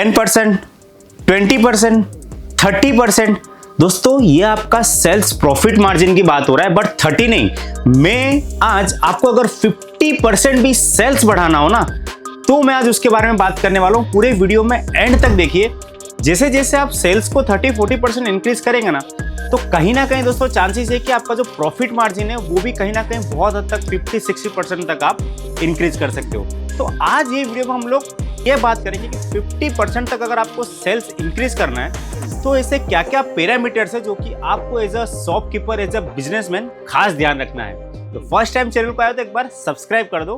10%, 20%, 30%। दोस्तों ये आपका सेल्स प्रॉफिट मार्जिन की बात हो रहा है, बट 30 नहीं, मैं आज आपको अगर 50% भी सेल्स बढ़ाना हो ना, तो मैं आज उसके बारे में बात करने वाला हूं। पूरे वीडियो में एंड तक देखिए। जैसे जैसे आप सेल्स को 30-40% इंक्रीज करेंगे ना, तो कहीं ना कहीं दोस्तों चांसेस है कि आपका जो प्रॉफिट मार्जिन है वो भी कहीं ना कहीं बहुत हद तक 50-60% तक आप इंक्रीज कर सकते हो। तो आज ये वीडियो में हम लोग ये बात करेंगे कि 50% तक अगर आपको सेल्स इंक्रीज करना है तो ऐसे क्या क्या पैरामीटर्स है जो कि आपको as a shopkeeper, as a businessman खास ध्यान रखना है। तो फर्स्ट टाइम चैनल पर आए तो एक बार सब्सक्राइब कर दो।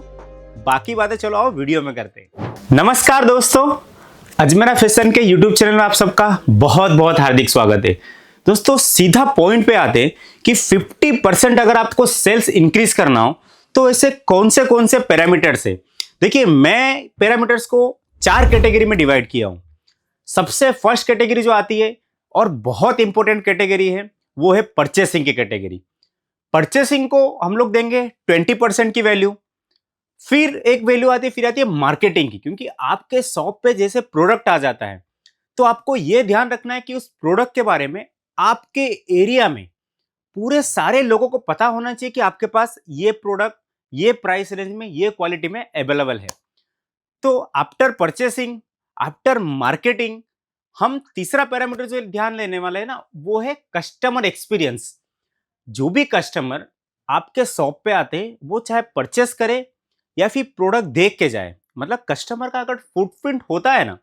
बाकी बातें चलो आओ वीडियो में करते हैं। नमस्कार दोस्तों, अजमेरा फैशन के यूट्यूब चैनल में आप सबका बहुत बहुत हार्दिक स्वागत है। दोस्तों सीधा पॉइंट पे आते हैं कि 50% अगर आपको सेल्स इंक्रीज करना हो तो ऐसे कौन से पैरामीटर्स है। देखिए मैं पैरामीटर्स को 4 कैटेगरी में डिवाइड किया हूं। सबसे फर्स्ट कैटेगरी जो आती है और बहुत इंपॉर्टेंट कैटेगरी है वो है परचेसिंग की कैटेगरी। परचेसिंग को हम लोग देंगे 20% की वैल्यू। फिर एक वैल्यू आती है मार्केटिंग की, क्योंकि आपके शॉप पे जैसे प्रोडक्ट आ जाता है तो आपको यह ध्यान रखना है कि उस प्रोडक्ट के बारे में आपके एरिया में पूरे सारे लोगों को पता होना चाहिए कि आपके पास ये प्रोडक्ट ये प्राइस रेंज में ये क्वालिटी में अवेलेबल है। तो आफ्टर परचेसिंग, आफ्टर मार्केटिंग, हम तीसरा पैरामीटर जो ध्यान लेने वाले हैं ना वो है कस्टमर एक्सपीरियंस। जो भी कस्टमर आपके शॉप पे आते हैं वो चाहे परचेस करे या फिर प्रोडक्ट देख के जाए, मतलब कस्टमर का अगर फुटप्रिंट होता है ना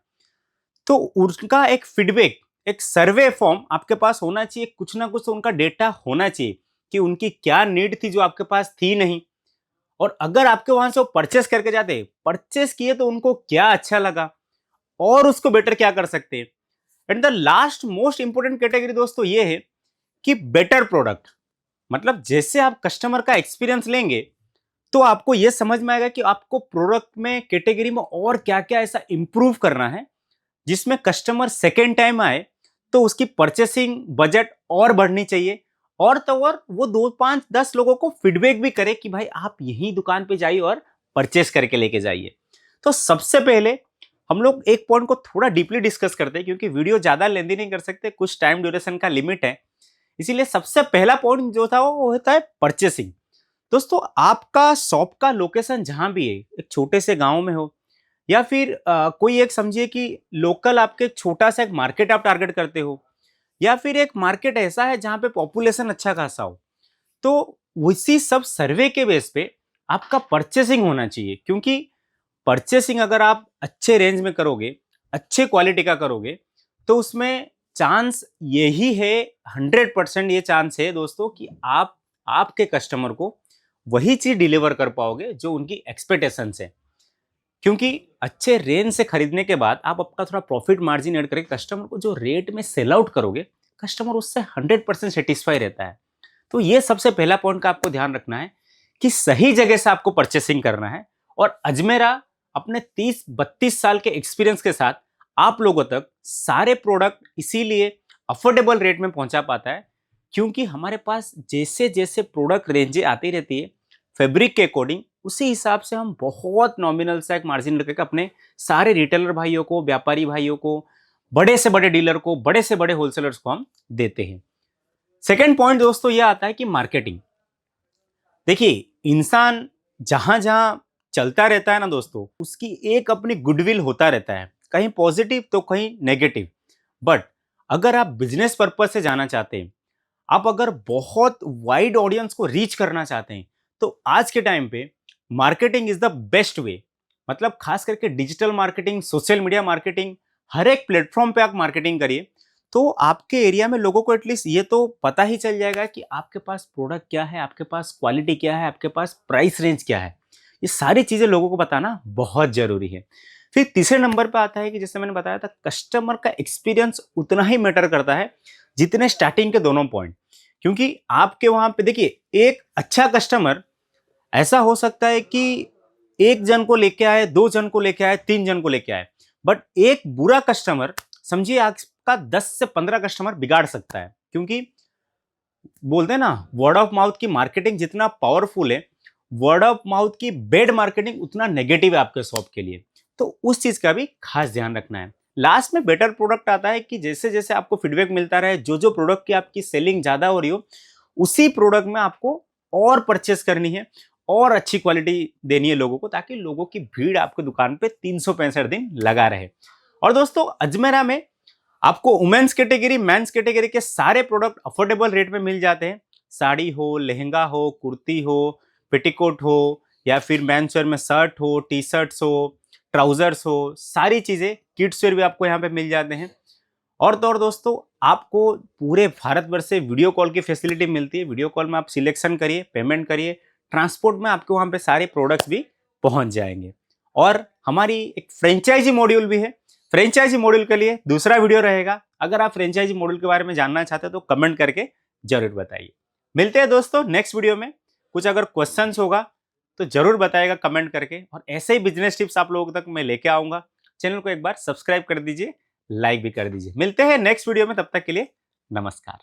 तो उनका एक फीडबैक, एक सर्वे फॉर्म आपके पास होना चाहिए। कुछ ना कुछ उनका डेटा होना चाहिए कि उनकी क्या नीड थी जो आपके पास थी नहीं, और अगर आपके वहां से वो परचेस करके जाते, परचेस किए तो उनको क्या अच्छा लगा और उसको बेटर क्या कर सकते हैं। And the last most important category दोस्तों ये है कि बेटर प्रोडक्ट। मतलब जैसे आप कस्टमर का एक्सपीरियंस लेंगे तो आपको यह समझ में आएगा कि आपको प्रोडक्ट में कैटेगरी में और क्या क्या ऐसा इंप्रूव करना है जिसमें कस्टमर सेकेंड टाइम आए तो उसकी परचेसिंग बजट और बढ़नी चाहिए, और तो और वो 2-5-10 लोगों को फीडबैक भी करे कि भाई आप यही दुकान पे जाइए और परचेस करके लेके जाइए। तो सबसे पहले हम लोग एक पॉइंट को थोड़ा डीपली डिस्कस करते हैं, क्योंकि वीडियो ज्यादा लेंदी नहीं कर सकते, कुछ टाइम ड्यूरेशन का लिमिट है। इसीलिए सबसे पहला पॉइंट जो था वो होता है परचेसिंग। दोस्तों आपका शॉप का लोकेशन जहां भी है, एक छोटे से गांव में हो या फिर कोई एक समझिए कि लोकल आपके छोटा सा एक मार्केट आप टारगेट करते हो, या फिर एक मार्केट ऐसा है जहां पे पॉपुलेशन अच्छा खासा हो, तो उसी सब सर्वे के बेस पे आपका परचेसिंग होना चाहिए। क्योंकि परचेसिंग अगर आप अच्छे रेंज में करोगे, अच्छे क्वालिटी का करोगे, तो उसमें चांस यही है, 100% ये चांस है दोस्तों कि आप आपके कस्टमर को वही चीज डिलीवर कर पाओगे जो उनकी एक्सपेक्टेशंस है। क्योंकि अच्छे रेंज से खरीदने के बाद आप आपका थोड़ा प्रॉफिट मार्जिन ऐड करके कस्टमर को जो रेट में सेल आउट करोगे, कस्टमर उससे 100% सेटिस्फाई रहता है। तो ये सबसे पहला पॉइंट का आपको ध्यान रखना है कि सही जगह से आपको परचेसिंग करना है। और अजमेरा अपने 30-32 साल के एक्सपीरियंस के साथ आप लोगों तक सारे प्रोडक्ट इसीलिए अफोर्डेबल रेट में पहुंचा पाता है, क्योंकि हमारे पास जैसे जैसे प्रोडक्ट रेंजें आती रहती है फैब्रिक के अकॉर्डिंग, उसी हिसाब से हम बहुत नॉमिनल सा एक मार्जिन रखकर अपने सारे रिटेलर भाइयों को, व्यापारी भाइयों को, बड़े से बड़े डीलर को, बड़े से बड़े होलसेलर्स को हम देते हैं। सेकेंड पॉइंट दोस्तों यह आता है कि मार्केटिंग। देखिए इंसान जहां जहां चलता रहता है ना दोस्तों, उसकी एक अपनी गुडविल होता रहता है, कहीं पॉजिटिव तो कहीं नेगेटिव। बट अगर आप बिजनेस पर्पज से जाना चाहते हैं, आप अगर बहुत वाइड ऑडियंस को रीच करना चाहते हैं, तो आज के टाइम पे marketing is the best way. मतलब खास करके digital marketing, social media marketing, हर एक प्लेटफॉर्म पे आप मार्केटिंग करिए तो आपके एरिया में लोगों को एटलीस्ट ये तो पता ही चल जाएगा कि आपके पास प्रोडक्ट क्या है, आपके पास क्वालिटी क्या है, आपके पास प्राइस रेंज क्या है। ये सारी चीजें लोगों को बताना बहुत जरूरी है। फिर तीसरे नंबर पे आता है कि जैसे मैंने बताया था, कस्टमर का एक्सपीरियंस उतना ही मैटर करता है जितने स्टार्टिंग के दोनों पॉइंट। क्योंकि आपके वहां पे देखिए, एक अच्छा कस्टमर ऐसा हो सकता है कि एक जन को लेके आए, 2 जन को लेके आए, 3 जन को लेके आए, बट एक बुरा कस्टमर समझिए आपका 10 से 15 कस्टमर बिगाड़ सकता है। क्योंकि बोलते हैं ना, वर्ड ऑफ माउथ की मार्केटिंग जितना पावरफुल है, वर्ड ऑफ माउथ की बेड मार्केटिंग उतना नेगेटिव है आपके शॉप के लिए। तो उस चीज का भी खास ध्यान रखना है। लास्ट में बेटर प्रोडक्ट आता है कि जैसे जैसे आपको फीडबैक मिलता रहे, जो जो प्रोडक्ट की आपकी सेलिंग ज्यादा हो रही हो, उसी प्रोडक्ट में आपको और परचेस करनी है और अच्छी क्वालिटी देनी है लोगों को, ताकि लोगों की भीड़ आपकी दुकान पे 365 दिन लगा रहे। और दोस्तों, अजमेरा में आपको वुमेन्स कैटेगरी, मेंस कैटेगरी के सारे प्रोडक्ट अफोर्डेबल रेट में मिल जाते हैं। साड़ी हो, लहंगा हो, कुर्ती हो, पेटीकोट हो, या फिर मेंस वेयर में शर्ट हो, टी शर्ट्स हो, ट्राउजर्स हो, सारी चीजें, किड्स वेयर भी आपको यहाँ पे मिल जाते हैं। और तो और दोस्तों, आपको पूरे भारत वर्ष से वीडियो कॉल की फैसिलिटी मिलती है। वीडियो कॉल में आप सिलेक्शन करिए, पेमेंट करिए, ट्रांसपोर्ट में आपके वहां पे सारे प्रोडक्ट्स भी पहुंच जाएंगे। और हमारी एक फ्रेंचाइजी मॉड्यूल भी है। फ्रेंचाइजी मॉड्यूल के लिए दूसरा वीडियो रहेगा। अगर आप फ्रेंचाइजी मॉड्यूल के बारे में जानना चाहते हैं तो कमेंट करके जरूर बताइए। मिलते हैं दोस्तों नेक्स्ट वीडियो में। कुछ अगर क्वेश्चंस होगा तो जरूर बताइएगा कमेंट करके, और ऐसे ही बिजनेस टिप्स आप लोगों तक मैं लेके आऊंगा। चैनल को एक बार सब्सक्राइब कर दीजिए, लाइक भी कर दीजिए। मिलते हैं नेक्स्ट वीडियो में, तब तक के लिए नमस्कार।